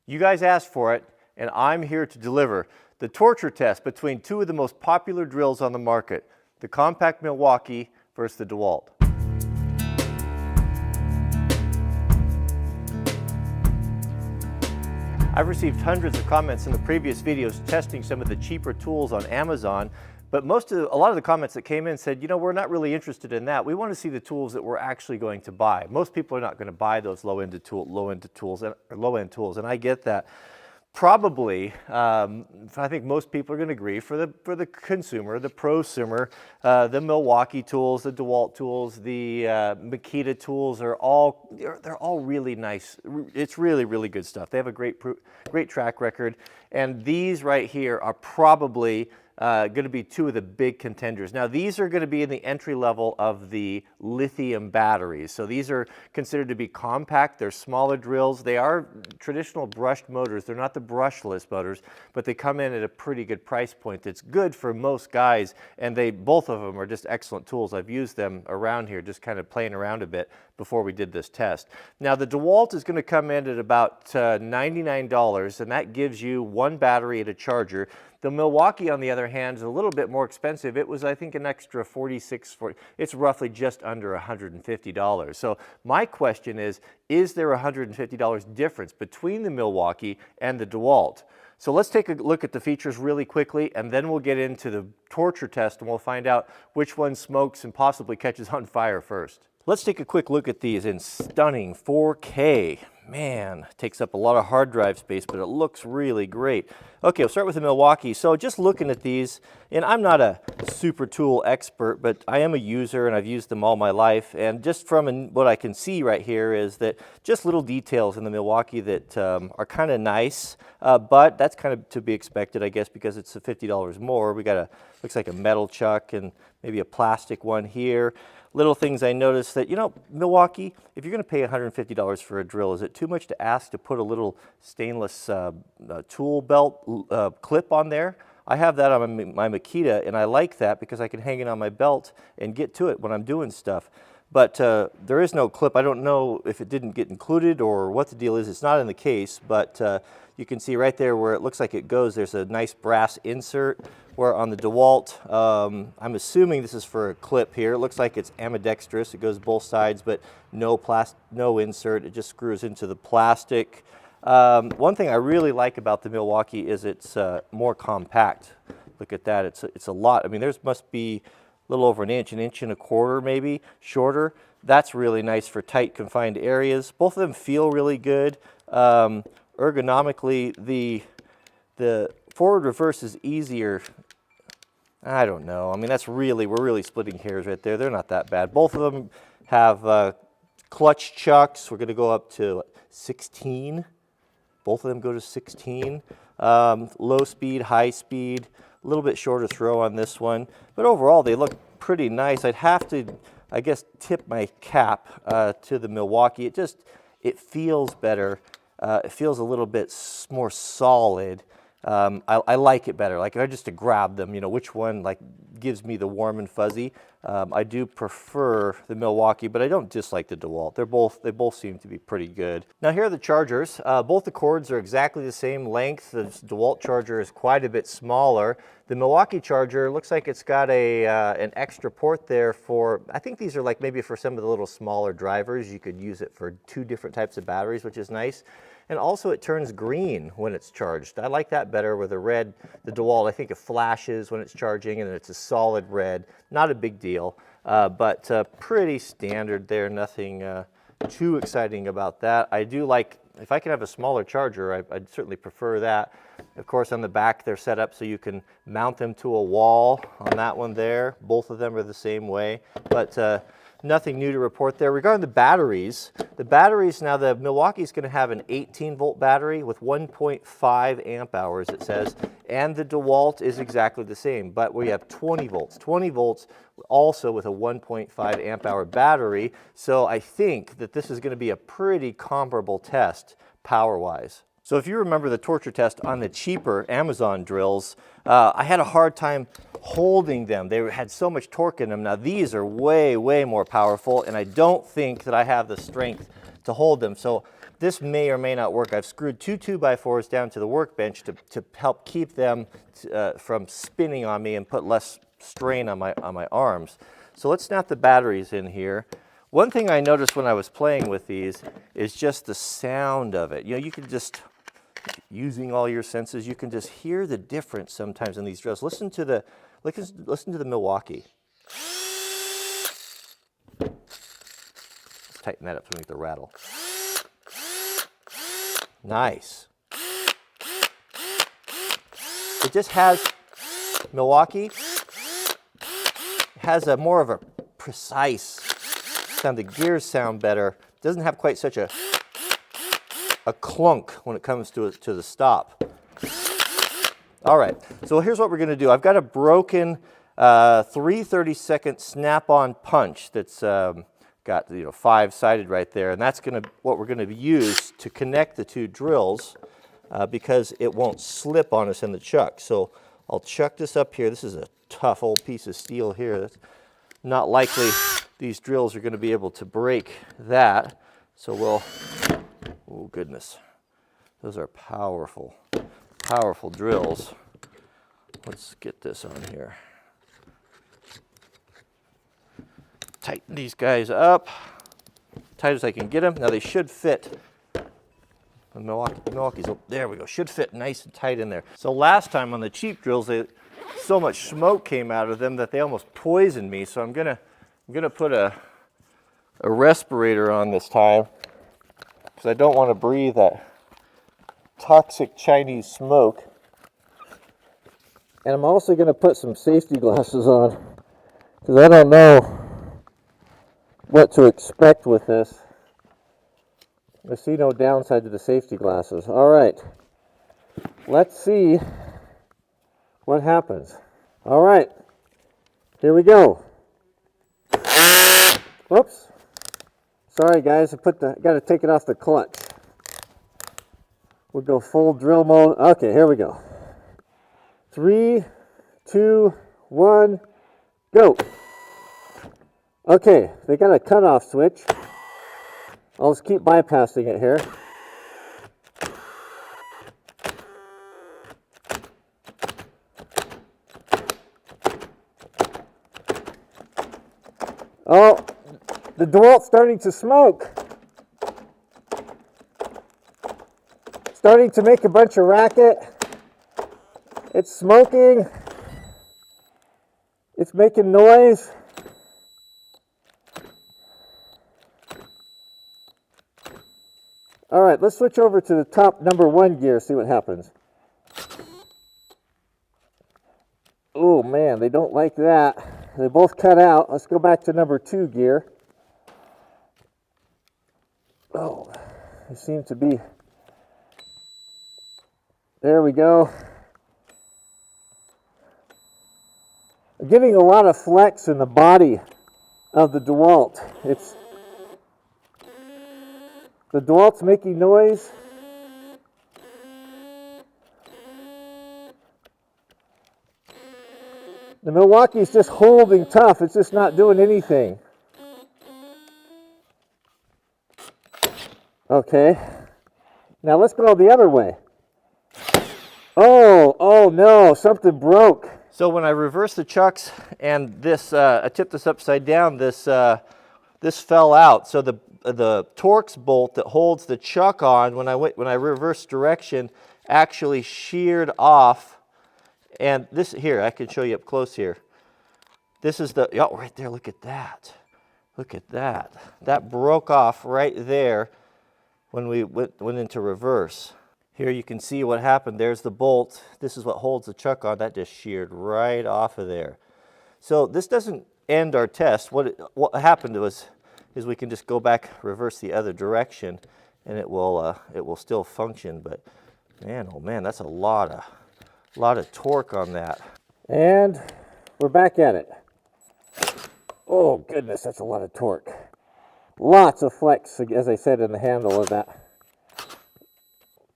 You guys asked for it, and I'm here to deliver the torture test between two of the most popular drills on the market, the compact Milwaukee versus the DeWalt. I've received hundreds of comments in the previous videos testing some of the cheaper tools on Amazon, but a lot of the comments that came in said, you know, we're not really interested in that. We want to see the tools that we're actually going to buy. Most people are not going to buy those low-end tools, and I get that. Probably, I think most people are going to agree, for the consumer, the prosumer, the Milwaukee tools, the DeWalt tools, the Makita tools they're all really nice. It's really, really good stuff. They have a great track record, and these right here are probably going to be two of the big contenders. Now, these are going to be in the entry level of the lithium batteries. So these are considered to be compact. They're smaller drills. They are traditional brushed motors. They're not the brushless motors, but they come in at a pretty good price point that's good for most guys, and both of them are just excellent tools. I've used them around here, just kind of playing around a bit before we did this test. Now, the DeWalt is going to come in at about $99, and that gives you one battery and a charger. The Milwaukee, on the other hand, is a little bit more expensive. It was, I think, an extra $46. It's roughly just under $150. So my question is there a $150 difference between the Milwaukee and the DeWalt? So let's take a look at the features really quickly, and then we'll get into the torture test, and we'll find out which one smokes and possibly catches on fire first. Let's take a quick look at these in stunning 4K. Man, it takes up a lot of hard drive space, but it looks really great. Okay, we'll start with the Milwaukee. So just looking at these, and I'm not a super tool expert, but I am a user and I've used them all my life. And just from what I can see right here is that just little details in the Milwaukee that are kind of nice, but that's kind of to be expected, I guess, because it's $50 more. We got looks like a metal chuck and maybe a plastic one here. Little things I noticed that, you know, Milwaukee, if you're going to pay $150 for a drill, is it too much to ask to put a little stainless tool belt clip on there? I have that on my Makita, and I like that because I can hang it on my belt and get to it when I'm doing stuff. But there is no clip. I don't know if it didn't get included or what the deal is. It's not in the case, but you can see right there where it looks like it goes, there's a nice brass insert, where on the DeWalt, I'm assuming this is for a clip here. It looks like it's ambidextrous. It goes both sides, but no insert. It just screws into the plastic. One thing I really like about the Milwaukee is it's more compact. Look at that. It's a lot. I mean, there's must be a little over an inch and a quarter maybe, shorter. That's really nice for tight, confined areas. Both of them feel really good. Ergonomically, the forward reverse is easier. I don't know. I mean, we're really splitting hairs right there. They're not that bad. Both of them have clutch chucks. We're going to go up to 16. Both of them go to 16. Low speed, high speed, a little bit shorter throw on this one. But overall, they look pretty nice. I'd have to, I guess, tip my cap to the Milwaukee. It feels better. It feels a little bit more solid. I like it better. Like if I just to grab them, you know, which one like gives me the warm and fuzzy. I do prefer the Milwaukee, but I don't dislike the DeWalt. They both seem to be pretty good. Now here are the chargers. Both the cords are exactly the same length. The DeWalt charger is quite a bit smaller. The Milwaukee charger looks like it's got an extra port there for, I think these are like maybe for some of the little smaller drivers. You could use it for two different types of batteries, which is nice. And also it turns green when it's charged. I like that better with the red. The DeWalt, I think it flashes when it's charging and it's a solid red. Not a big deal, but pretty standard there. Nothing too exciting about that. I do like, if I can have a smaller charger, I'd certainly prefer that. Of course, on the back, they're set up so you can mount them to a wall on that one there. Both of them are the same way, but nothing new to report there. Regarding the batteries, now the Milwaukee's going to have an 18-volt battery with 1.5 amp hours, it says, and the DeWalt is exactly the same, but we have 20 volts. 20 volts also with a 1.5 amp hour battery, so I think that this is going to be a pretty comparable test power-wise. So if you remember the torture test on the cheaper Amazon drills, I had a hard time holding them. They had so much torque in them. Now these are way, way more powerful, and I don't think that I have the strength to hold them. So this may or may not work. I've screwed two 2x4s down to the workbench to help keep them from spinning on me and put less strain on my arms. So let's snap the batteries in here. One thing I noticed when I was playing with these is just the sound of it. You know, you can just, using all your senses, you can just hear the difference sometimes in these drills. Listen to the Milwaukee. Let's tighten that up so we get the rattle. Nice. It just has, Milwaukee has a more of a precise sound. The gears sound better. It doesn't have quite such a clunk when it comes to the stop. All right, so here's what we're going to do. I've got a broken 3/32 snap-on punch that's got 5-sided right there, and that's what we're going to use to connect the two drills because it won't slip on us in the chuck. So I'll chuck this up here. This is a tough old piece of steel here. That's not likely these drills are going to be able to break that. So we'll, oh goodness, those are powerful, powerful drills. Let's get this on here. Tighten these guys up, tight as I can get them. Now they should fit. The Milwaukee's, there we go, should fit nice and tight in there. So last time on the cheap drills, so much smoke came out of them that they almost poisoned me. So I'm gonna put a respirator on this time because I don't want to breathe that toxic Chinese smoke. And I'm also going to put some safety glasses on because I don't know what to expect with this. I see no downside to the safety glasses. All right, let's see what happens. All right, here we go. Whoops. Sorry guys, got to take it off the clutch. We'll go full drill mode. Okay, here we go. 3, 2, 1, go. Okay, they got a cutoff switch. I'll just keep bypassing it here. Oh, the DeWalt's starting to smoke. Starting to make a bunch of racket. It's smoking. It's making noise. All right, let's switch over to the top number 1 gear, see what happens. Oh man, they don't like that. They both cut out. Let's go back to number 2 gear. Oh, they seem to be. There we go. I'm getting a lot of flex in the body of the DeWalt. The DeWalt's making noise. The Milwaukee's just holding tough. It's just not doing anything. Okay. Now let's go the other way. Oh no, something broke. So when I reversed the chucks and this, I tipped this upside down, this fell out. So the Torx bolt that holds the chuck on when I reversed direction actually sheared off. And this here, I can show you up close here. This is right there, look at that. Look at that. That broke off right there when we went into reverse. Here you can see what happened. There's the bolt. This is what holds the chuck on. That just sheared right off of there. So this doesn't end our test. What happened is we can just go back, reverse the other direction, and it will still function. But man, oh man, that's a lot of torque on that. And we're back at it. Oh goodness, that's a lot of torque. Lots of flex, as I said, in the handle of that.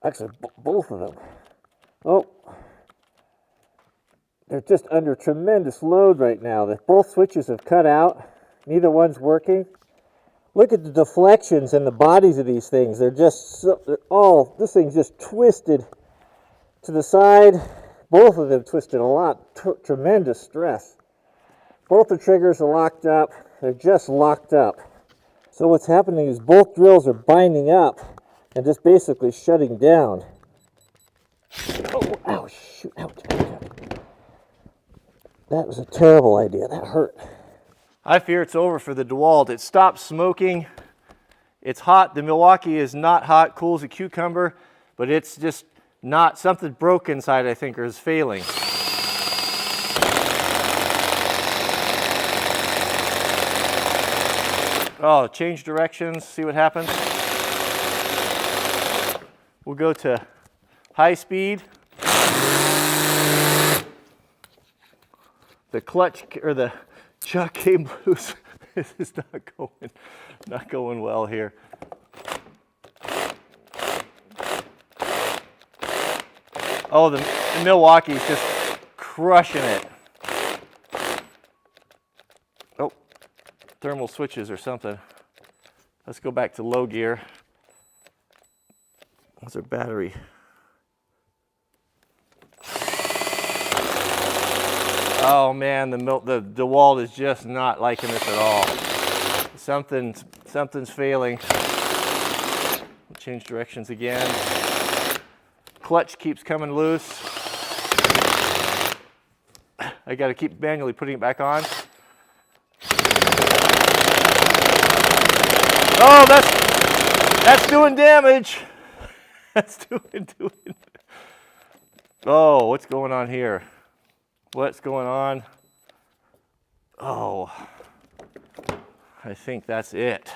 Actually, both of them. Oh, they're just under tremendous load right now. Both switches have cut out. Neither one's working. Look at the deflections in the bodies of these things. They're just this thing's just twisted to the side. Both of them twisted a lot. Tremendous stress. Both the triggers are locked up. They're just locked up. So what's happening is both drills are binding up and just basically shutting down. Oh, ow, shoot, ouch, ouch, ouch. That was a terrible idea. That hurt. I fear it's over for the DeWalt. It stopped smoking. It's hot. The Milwaukee is not hot, cool as a cucumber, but it's just not, something broke inside, I think, or is failing. Oh, change directions, see what happens. We'll go to high speed. The clutch, or the chuck came loose. This is not going well here. Oh, the Milwaukee's just crushing it. Oh, thermal switches or something. Let's go back to low gear. That's our battery. Oh man, the DeWalt is just not liking this at all. Something's failing. We'll change directions again. Clutch keeps coming loose. I got to keep manually putting it back on. Oh, that's doing damage. That's doing. Oh, what's going on here? What's going on? Oh, I think that's it.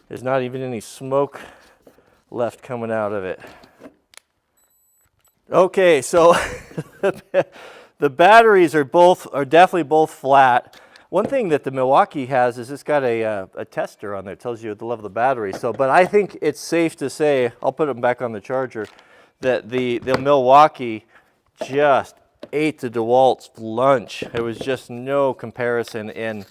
There's not even any smoke left coming out of it. Okay, so the batteries are definitely both flat. One thing that the Milwaukee has is it's got a tester on there. It tells you the level of the battery. So, but I think it's safe to say, I'll put them back on the charger, that the Milwaukee just ate the DeWalt's lunch. There was just no comparison in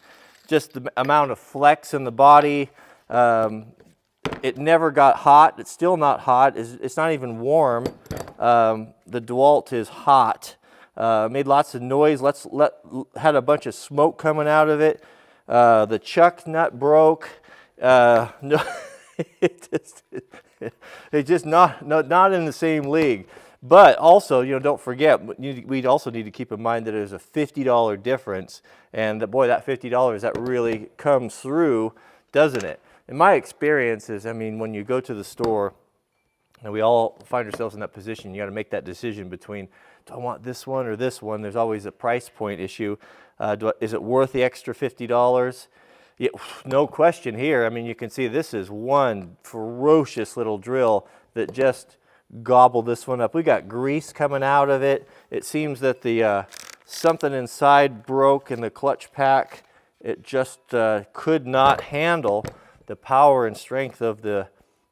just the amount of flex in the body. It never got hot. It's still not hot. It's not even warm. The DeWalt is hot. Made lots of noise. Had a bunch of smoke coming out of it. The chuck nut broke. No, it's just not in the same league. But also, don't forget, we'd also need to keep in mind that there's a $50 difference, and that $50 that really comes through, doesn't it? In my experience is, when you go to the store, and we all find ourselves in that position, you got to make that decision between, do I want this one or this one? There's always a price point issue. Is it worth the extra $50? Yeah, no question here. you can see this is one ferocious little drill that just gobbled this one up. We got grease coming out of it. It seems that the something inside broke in the clutch pack. It just could not handle the power and strength of the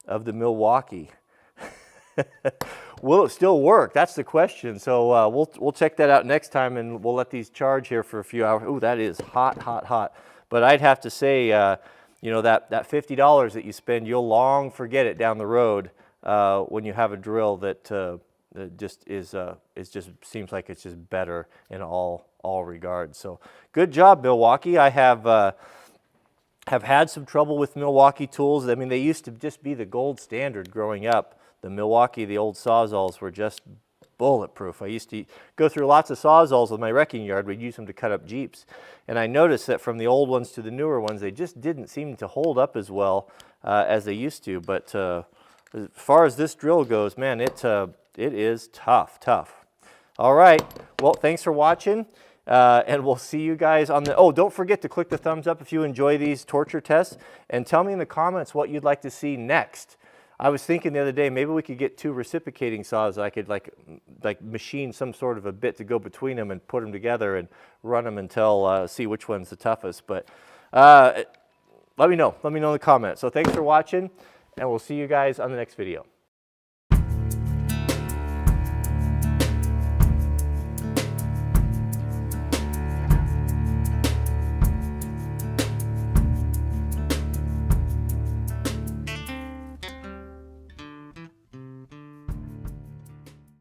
Milwaukee. Will it still work? That's the question. So we'll check that out next time, and we'll let these charge here for a few hours. Ooh, that is hot, hot, hot. But I'd have to say, that $50 that you spend, you'll long forget it down the road when you have a drill that just seems like it's just better in all regards. So good job, Milwaukee. I have had some trouble with Milwaukee tools. They used to just be the gold standard growing up. The Milwaukee, the old Sawzalls were just bulletproof. I used to go through lots of Sawzalls with my wrecking yard. We'd use them to cut up Jeeps. And I noticed that from the old ones to the newer ones, they just didn't seem to hold up as well as they used to. But as far as this drill goes, man, it is tough. All right. Well, thanks for watching. And we'll see you guys on the, don't forget to click the thumbs up if you enjoy these torture tests, and tell me in the comments what you'd like to see next. I was thinking the other day, maybe we could get two reciprocating saws. I could like machine some sort of a bit to go between them and put them together and run them until see which one's the toughest. But let me know in the comments. So thanks for watching, and we'll see you guys on the next video.